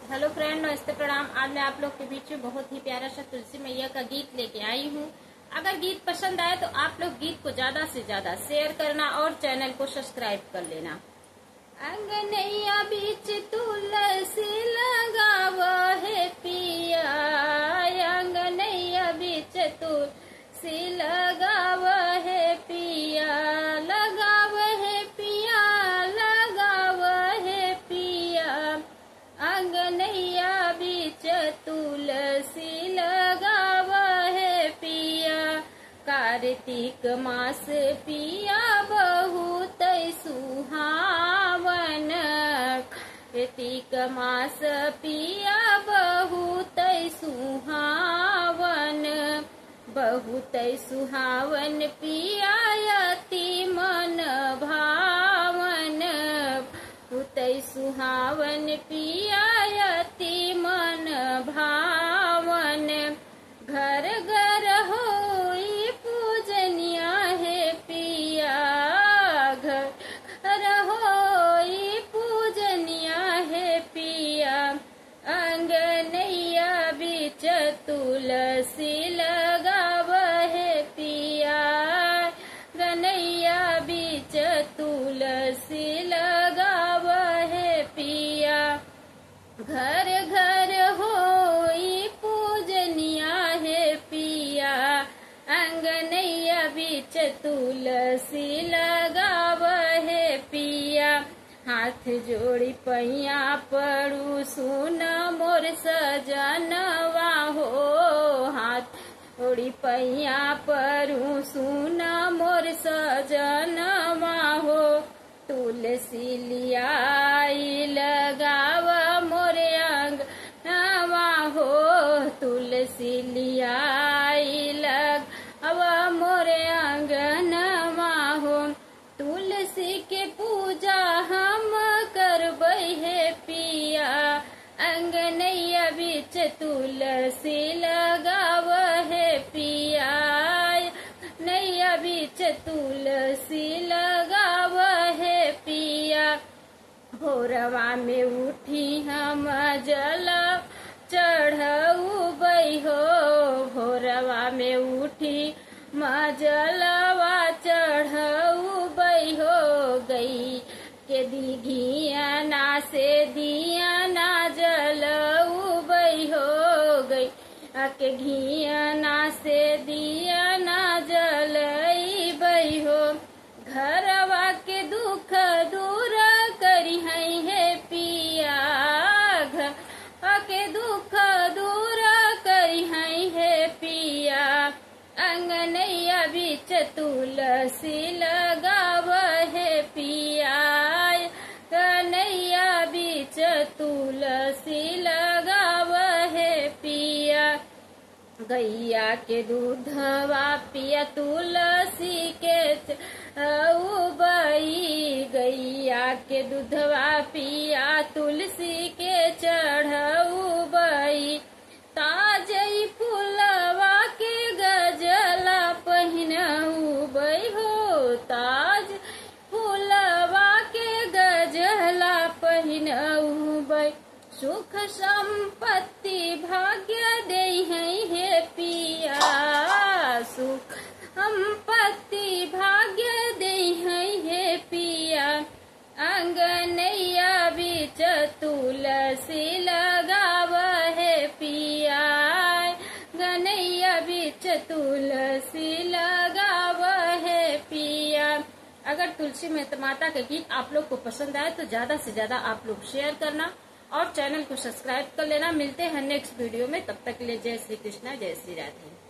Hello friend, नमस्ते, प्रणाम। आज मैं आप लोग के बीच में बहुत ही प्यारा सा तुलसी मैया का गीत लेके आई हूँ। अगर गीत पसंद आए तो आप लोग गीत को ज्यादा से ज्यादा शेयर करना और चैनल को सब्सक्राइब कर लेना। अंगनैया बीच तुलसी लगाव है पिया, अंगनैया बीच तुलसी लगाव है पिया, लगाव है पिया, लगाव है पिया। अंगनैया बीच तुलसी लगाव है पिया, कार्तिक मास पिया बहुत सुहावन, कार्तिक मास पिया बहुत सुहावन, बहुत सुहावन पिया अति मन भावन, बहुत सुहावन पिया अति मन भावन। घर घर होई पूजनिया है पिया, घर घर होई पूजनिया है पिया। अंगनैया बीच तुलसी लगाव है पिया, अंगनैया बीच तुलसी लगाव है पिया। घर घर होई पूजनिया है पिया, अंगनैया बीच तुलसी लगाव है पिया। हाथ जोड़ी पैया पड़ू सुन मोर सजनवा हो, हाथ जोड़ी पैया पड़ू सुन मोर सजनवा हो। तुलसी लियाई लगाव मोरे अंगनवा हो, तुलसी लियाई लगाव मोरे अंगनवा हो। तुलसी के पूजा हम करबै है पिया, अंगनैया बीच तुलसी लगाव है पिया, नैया बीच तुलसी लगाव है पिया। भोरवा में उठी हम जल चढ़उबै हो, भोरवा में उठी जलवा चढ़उबै हो। गई के दिघियाना से दियाना जलउबै हो, गई के घियाना से दियाना जलइबै हो। घरवा के दुख दूर करी है पिया, घर के दुख दूर करी है पिया। अंगनैया बीच तुलसी लगाव है पिया, अंगनैया बीच तुलसी लगाव है पिया। गैया के दूधवा पिया तुलसी के चढ़उबै, गैया के दूधवा पिया तुलसी के चढ़उबै। ताजई फूलवा के गजला पहिनउबै हो, ताज फूलवा के गजला पहिनउबै। सुख संपत्ति भाग्य दे है पिया, सुख संपत्ति भाग्य दे है पिया। अंगनैया बीच तुलसी लगाव है पिया, अंगनैया बीच तुलसी लगाव है पिया। अगर तुलसी माता के गीत आप लोग को पसंद आए तो ज्यादा से ज्यादा आप लोग शेयर करना और चैनल को सब्सक्राइब कर लेना। मिलते हैं नेक्स्ट वीडियो में, तब तक के लिए जय श्री कृष्णा, जय श्री राधे।